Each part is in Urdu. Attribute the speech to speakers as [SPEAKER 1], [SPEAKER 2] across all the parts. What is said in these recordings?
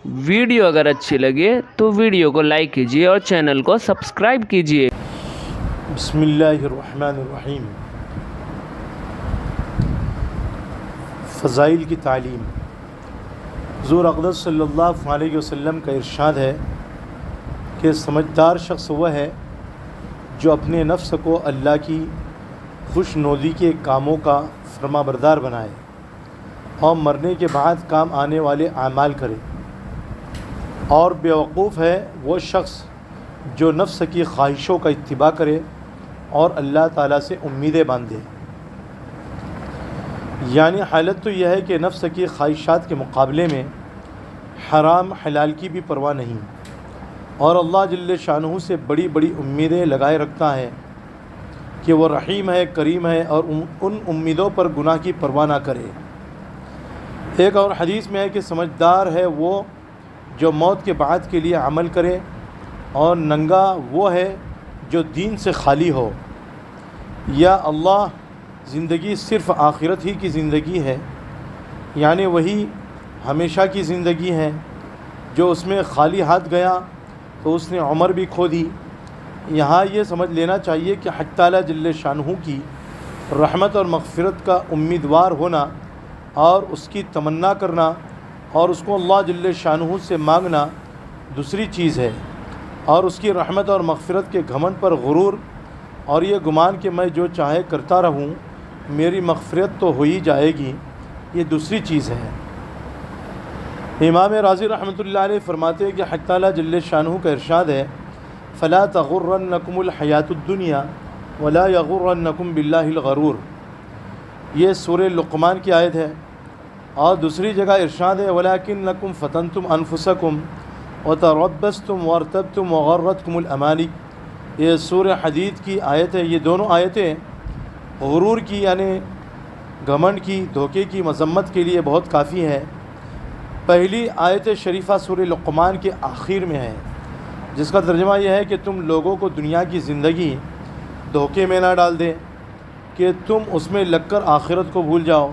[SPEAKER 1] ویڈیو اگر اچھی لگے تو ویڈیو کو لائک کیجیے اور چینل کو سبسکرائب کیجیے۔
[SPEAKER 2] بسم اللہ الرحمن الرحیم۔ فضائل کی تعلیم۔ حضور اقدس صلی اللہ علیہ وسلم کا ارشاد ہے کہ سمجھدار شخص وہ ہے جو اپنے نفس کو اللہ کی خوش نودی کے کاموں کا فرما بردار بنائے اور مرنے کے بعد کام آنے والے اعمال کرے، اور بیوقوف ہے وہ شخص جو نفس کی خواہشوں کا اتباع کرے اور اللہ تعالیٰ سے امیدیں باندھے۔ یعنی حالت تو یہ ہے کہ نفس کی خواہشات کے مقابلے میں حرام حلال کی بھی پرواہ نہیں، اور اللہ جل شانہ سے بڑی بڑی امیدیں لگائے رکھتا ہے کہ وہ رحیم ہے، کریم ہے، اور ان امیدوں پر گناہ کی پرواہ نہ کرے۔ ایک اور حدیث میں ہے کہ سمجھدار ہے وہ جو موت کے بعد کے لیے عمل کرے، اور ننگا وہ ہے جو دین سے خالی ہو۔ یا اللہ زندگی صرف آخرت ہی کی زندگی ہے، یعنی وہی ہمیشہ کی زندگی ہے۔ جو اس میں خالی ہاتھ گیا تو اس نے عمر بھی کھو دی۔ یہاں یہ سمجھ لینا چاہیے کہ حق تعالیٰ جل شانہ کی رحمت اور مغفرت کا امیدوار ہونا اور اس کی تمنا کرنا اور اس کو اللہ جل شانہ سے مانگنا دوسری چیز ہے، اور اس کی رحمت اور مغفرت کے گھمنڈ پر غرور اور یہ گمان کہ میں جو چاہے کرتا رہوں میری مغفرت تو ہو ہی جائے گی، یہ دوسری چیز ہے۔ امام راضی رحمۃ اللہ علیہ فرماتے ہیں کہ حق تعالیٰ جل شانہ کا ارشاد ہے فلا تغرنکم الحیات الدنیا ولا یغرنکم باللہ الغرور۔ یہ سورہ لقمان کی آیت ہے، اور دوسری جگہ ارشاد ہے وَلَكِنَّكُمْ فَتَنْتُمْ أَنفُسَكُمْ وَتَرَبَّصْتُمْ وَارْتَبْتُمْ وَغَرَّتْكُمُ الْأَمَانِي۔ یہ سورہ حدید کی آیت ہے۔ یہ دونوں آیتیں غرور کی یعنی گھمنڈ کی، دھوکے کی مذمت کے لیے بہت کافی ہے۔ پہلی آیت شریفہ سورہ لقمان کے آخر میں ہے، جس کا ترجمہ یہ ہے کہ تم لوگوں کو دنیا کی زندگی دھوکے میں نہ ڈال دے کہ تم اس میں لگ کر آخرت کو بھول جاؤ،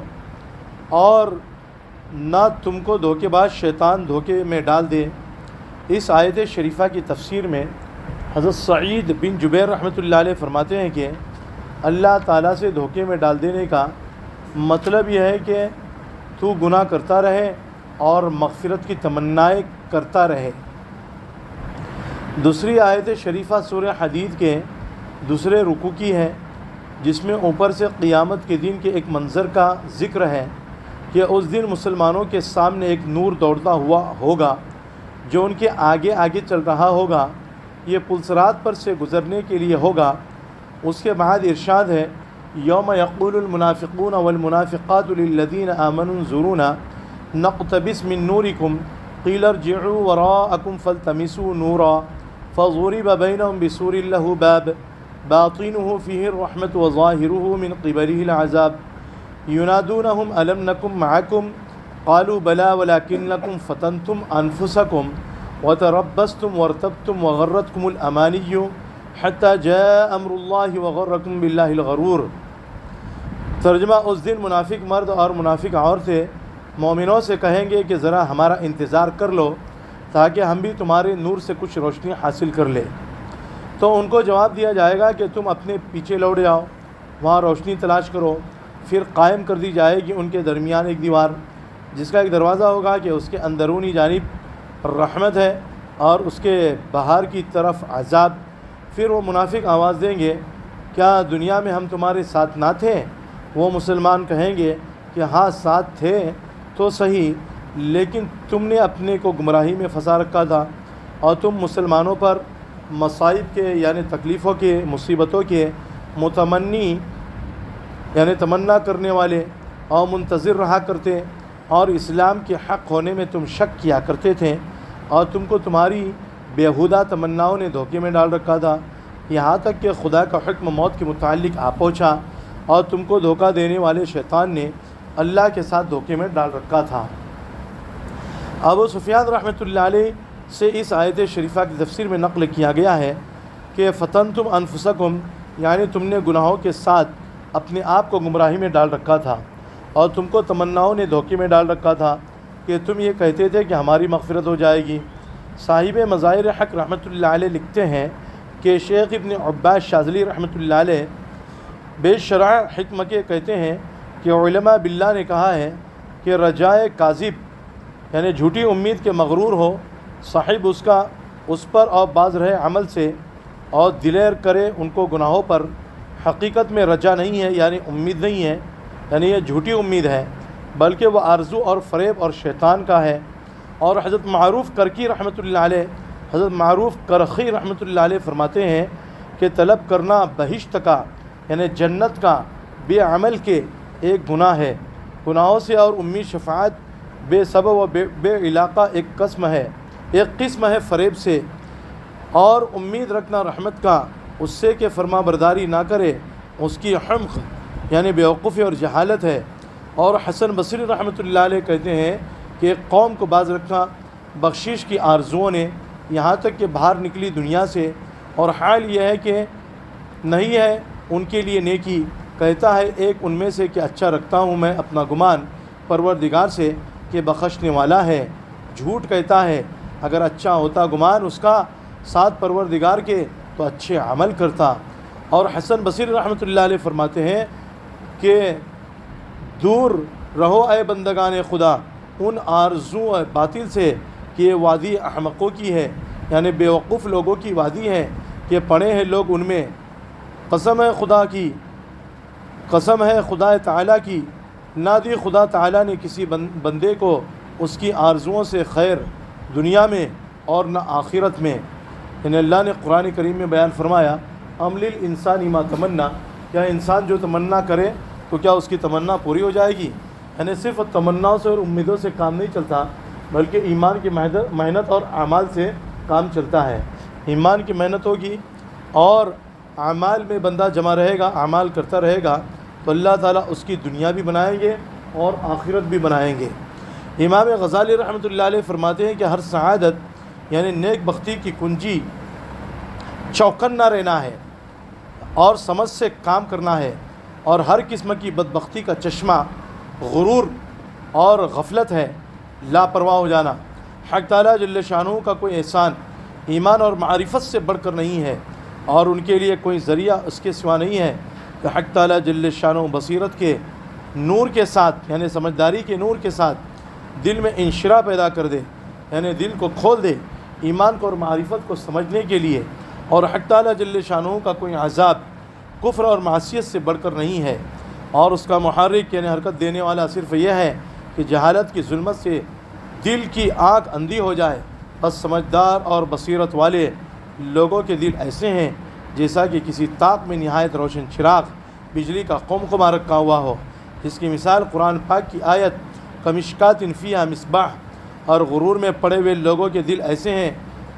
[SPEAKER 2] اور نہ تم کو دھوکے باز شیطان دھوکے میں ڈال دے۔ اس آیت شریفہ کی تفسیر میں حضرت سعید بن جبیر رحمۃ اللہ علیہ فرماتے ہیں کہ اللہ تعالیٰ سے دھوکے میں ڈال دینے کا مطلب یہ ہے کہ تو گناہ کرتا رہے اور مغفرت کی تمنائیں کرتا رہے۔ دوسری آیت شریفہ سورہ حدید کے دوسرے رکوع کی ہے، جس میں اوپر سے قیامت کے دن کے ایک منظر کا ذکر ہے کہ اس دن مسلمانوں کے سامنے ایک نور دوڑتا ہوا ہوگا جو ان کے آگے آگے چل رہا ہوگا، یہ پلسرات پر سے گزرنے کے لیے ہوگا۔ اس کے بعد ارشاد ہے یوم یقول المنافقون والمنافقات للذین آمنوا انظرونا نقتبس من نورکم قیل ارجعوا وراءکم فالتمسوا نورا فضرب بینہم بسور لہ باب باطنہ فیہ الرحمۃ وظاہرہ من قبلہ العذاب ینادونہم الم نکن معکم قالوا بلی ولکنکم فتنتم انفسکم وتربصتم وارتبتم وغرتکم الامانی حتی جاء امر اللہ وغرکم باللہ الغرور۔ ترجمہ اس دن منافق مرد اور منافق عورتیں مومنوں سے کہیں گے کہ ذرا ہمارا انتظار کر لو تاکہ ہم بھی تمہارے نور سے کچھ روشنی حاصل کر لیں۔ تو ان کو جواب دیا جائے گا کہ تم اپنے پیچھے لوٹ جاؤ، وہاں روشنی تلاش کرو۔ پھر قائم کر دی جائے گی ان کے درمیان ایک دیوار، جس کا ایک دروازہ ہوگا کہ اس کے اندرونی جانب رحمت ہے اور اس کے باہر کی طرف عذاب۔ پھر وہ منافق آواز دیں گے کیا دنیا میں ہم تمہارے ساتھ نہ تھے؟ وہ مسلمان کہیں گے کہ ہاں ساتھ تھے تو صحیح، لیکن تم نے اپنے کو گمراہی میں پھنسا رکھا تھا، اور تم مسلمانوں پر مصائب کے یعنی تکلیفوں کے، مصیبتوں کے متمنی یعنی تمنا کرنے والے اور منتظر رہا کرتے، اور اسلام کے حق ہونے میں تم شک کیا کرتے تھے، اور تم کو تمہاری بیہودہ تمناؤں نے دھوکے میں ڈال رکھا تھا، یہاں تک کہ خدا کا حکم موت کے متعلق آ پہنچا اور تم کو دھوکہ دینے والے شیطان نے اللہ کے ساتھ دھوکے میں ڈال رکھا تھا۔ ابو سفیان رحمۃ اللہ علیہ سے اس آیت شریفہ کی تفسیر میں نقل کیا گیا ہے کہ فتنتم انفسکم یعنی تم نے گناہوں کے ساتھ اپنے آپ کو گمراہی میں ڈال رکھا تھا، اور تم کو تمناؤں نے دھوکے میں ڈال رکھا تھا، کہ تم یہ کہتے تھے کہ ہماری مغفرت ہو جائے گی۔ صاحب مظاہر حق رحمۃ اللہ علیہ لکھتے ہیں کہ شیخ ابن عباس شاذلی رحمۃ اللہ علیہ بے شرح حکمہ کے کہتے ہیں کہ علماء باللہ نے کہا ہے کہ رجائے کاذب یعنی جھوٹی امید کے مغرور ہو صاحب اس پر اور باز رہے عمل سے اور دلیر کرے ان کو گناہوں پر، حقیقت میں رجا نہیں ہے یعنی امید نہیں ہے، یعنی یہ جھوٹی امید ہے، بلکہ وہ آرزو اور فریب اور شیطان کا ہے۔ اور حضرت معروف کرکی رحمۃ اللہ علیہ، حضرت معروف کرخی رحمۃ اللہ علیہ فرماتے ہیں کہ طلب کرنا بہشت کا یعنی جنت کا بے عمل کے ایک گناہ ہے۔ گناہوں سے اور امید شفاعت بے سبب و بے علاقہ ایک قسم ہے فریب سے، اور امید رکھنا رحمت کا اس سے کہ فرما برداری نہ کرے اس کی حمق یعنی بیوقوفی اور جہالت ہے۔ اور حسن بصری رحمۃ اللہ علیہ کہتے ہیں کہ ایک قوم کو باز رکھنا بخشش کی آرزوؤں نے یہاں تک کہ باہر نکلی دنیا سے، اور حال یہ ہے کہ نہیں ہے ان کے لیے نیکی۔ کہتا ہے ایک ان میں سے کہ اچھا رکھتا ہوں میں اپنا گمان پروردگار سے کہ بخشنے والا ہے، جھوٹ کہتا ہے اگر اچھا ہوتا گمان اس کا ساتھ پروردگار کے تو اچھے عمل کرتا۔ اور حسن بصری رحمۃ اللہ علیہ فرماتے ہیں کہ دور رہو اے بندگان خدا ان آرزو باطل سے کہ یہ وادی احمقوں کی ہے، یعنی بیوقوف لوگوں کی وادی ہے کہ پڑے ہیں لوگ ان میں۔ قسم ہے خدا تعالیٰ کی، نہ دی خدا تعالیٰ نے کسی بندے کو اس کی آرزوؤں سے خیر دنیا میں اور نہ آخرت میں۔ یعنی اللہ نے قرآن کریم میں بیان فرمایا ام للانسان ما تمنا، کیا انسان جو تمنا کرے تو کیا اس کی تمنا پوری ہو جائے گی؟ یعنی صرف تمناؤں سے اور امیدوں سے کام نہیں چلتا، بلکہ ایمان کی محنت اور اعمال سے کام چلتا ہے۔ ایمان کی محنت ہوگی اور اعمال میں بندہ جمع رہے گا، اعمال کرتا رہے گا تو اللہ تعالیٰ اس کی دنیا بھی بنائیں گے اور آخرت بھی بنائیں گے۔ امام غزالی رحمۃ اللہ علیہ فرماتے ہیں کہ ہر سعادت یعنی نیک بختی کی کنجی چوکنا رہنا ہے اور سمجھ سے کام کرنا ہے، اور ہر قسم کی بدبختی کا چشمہ غرور اور غفلت ہے، لاپرواہ ہو جانا۔ حق تعالیٰ جل شانہ کا کوئی احسان ایمان اور معرفت سے بڑھ کر نہیں ہے، اور ان کے لیے کوئی ذریعہ اس کے سوا نہیں ہے کہ حق تعالیٰ جل شانہ بصیرت کے نور کے ساتھ یعنی سمجھداری کے نور کے ساتھ دل میں انشراح پیدا کر دے، یعنی دل کو کھول دے ایمان کو اور معرفت کو سمجھنے کے لیے۔ اور حق تعالیٰ جل شانہ کا کوئی عذاب کفر اور معصیت سے بڑھ کر نہیں ہے، اور اس کا محرک یعنی حرکت دینے والا صرف یہ ہے کہ جہالت کی ظلمت سے دل کی آنکھ اندھی ہو جائے۔ بس سمجھدار اور بصیرت والے لوگوں کے دل ایسے ہیں جیسا کہ کسی طاق میں نہایت روشن چراغ بجلی کا قمقمہ رکھا ہوا ہو، جس کی مثال قرآن پاک کی آیت کمشکات فیہا مصباح۔ اور غرور میں پڑے ہوئے لوگوں کے دل ایسے ہیں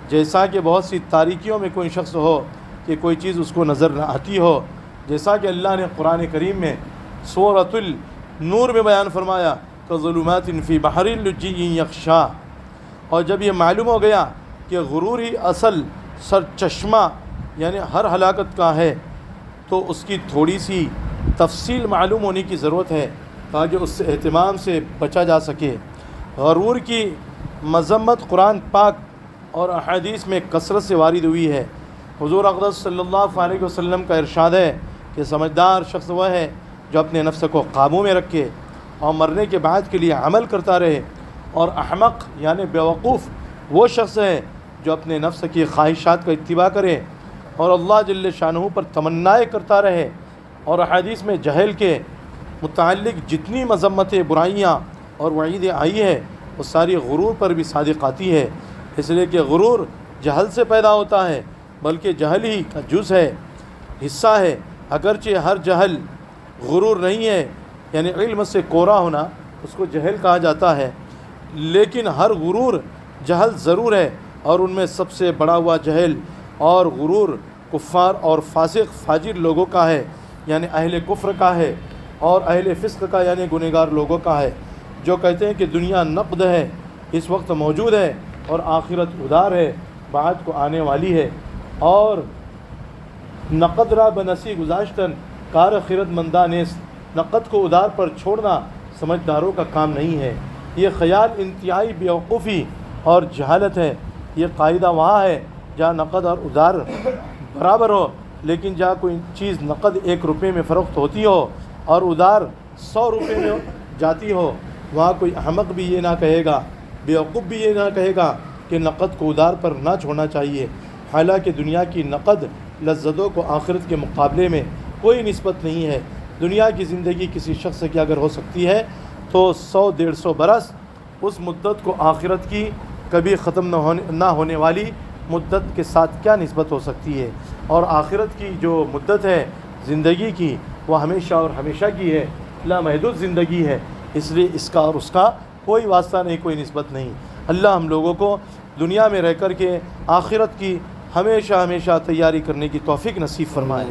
[SPEAKER 2] جیسا کہ بہت سی تاریکیوں میں کوئی شخص ہو کہ کوئی چیز اس کو نظر نہ آتی ہو، جیسا کہ اللہ نے قرآن کریم میں سورۃ النور میں بیان فرمایا کظلمات فی بحر لجی یغشا۔ اور جب یہ معلوم ہو گیا کہ غرور ہی اصل سرچشمہ یعنی ہر ہلاکت کا ہے، تو اس کی تھوڑی سی تفصیل معلوم ہونے کی ضرورت ہے تاکہ اس سے اہتمام سے بچا جا سکے۔ غرور کی مذمت قرآن پاک اور احادیث میں کثرت سے وارد ہوئی ہے۔ حضور اقدس صلی اللہ علیہ وسلم کا ارشاد ہے کہ سمجھدار شخص وہ ہے جو اپنے نفس کو قابو میں رکھے اور مرنے کے بعد کے لیے عمل کرتا رہے، اور احمق یعنی بیوقوف وہ شخص ہے جو اپنے نفس کی خواہشات کا اتباع کرے اور اللہ جل شانہ پر تمنائیں کرتا رہے۔ اور احادیث میں جہل کے متعلق جتنی مذمتیں برائیاں اور وعیدیں آئی ہے وہ ساری غرور پر بھی صادق آتی ہے، اس لیے کہ غرور جہل سے پیدا ہوتا ہے، بلکہ جہل ہی کا جز ہے، حصہ ہے۔ اگرچہ ہر جہل غرور نہیں ہے، یعنی علم سے کورا ہونا اس کو جہل کہا جاتا ہے، لیکن ہر غرور جہل ضرور ہے، اور ان میں سب سے بڑا ہوا جہل اور غرور کفار اور فاسق فاجر لوگوں کا ہے، یعنی اہل کفر کا ہے، اور اہل فسق کا یعنی گنہگار لوگوں کا ہے، جو کہتے ہیں کہ دنیا نقد ہے، اس وقت موجود ہے، اور آخرت ادار ہے، بعد کو آنے والی ہے، اور نقد را بنسی گزاشتن کار خیرت مندہ نیست، نقد کو ادار پر چھوڑنا سمجھداروں کا کام نہیں ہے۔ یہ خیال انتہائی بیوقوفی اور جہالت ہے۔ یہ قاعدہ وہاں ہے جہاں نقد اور ادھار برابر ہو، لیکن جہاں کوئی چیز نقد 1 روپے میں فروخت ہوتی ہو اور ادھار 100 روپے میں جاتی ہو، وہاں کوئی احمق بھی یہ نہ کہے گا، بیوقوف بھی یہ نہ کہے گا کہ نقد کو ادھار پر نہ چھوڑنا چاہیے۔ حالانکہ دنیا کی نقد لذتوں کو آخرت کے مقابلے میں کوئی نسبت نہیں ہے۔ دنیا کی زندگی کسی شخص کی اگر ہو سکتی ہے تو 100-150 برس اس مدت کو آخرت کی کبھی ختم نہ ہونے والی مدت کے ساتھ کیا نسبت ہو سکتی ہے؟ اور آخرت کی جو مدت ہے زندگی کی وہ ہمیشہ اور ہمیشہ کی ہے، لامحدود زندگی ہے، اس لیے اس کا اور اس کا کوئی واسطہ نہیں، کوئی نسبت نہیں۔ اللہ ہم لوگوں کو دنیا میں رہ کر کے آخرت کی ہمیشہ ہمیشہ تیاری کرنے کی توفیق نصیب فرمائے۔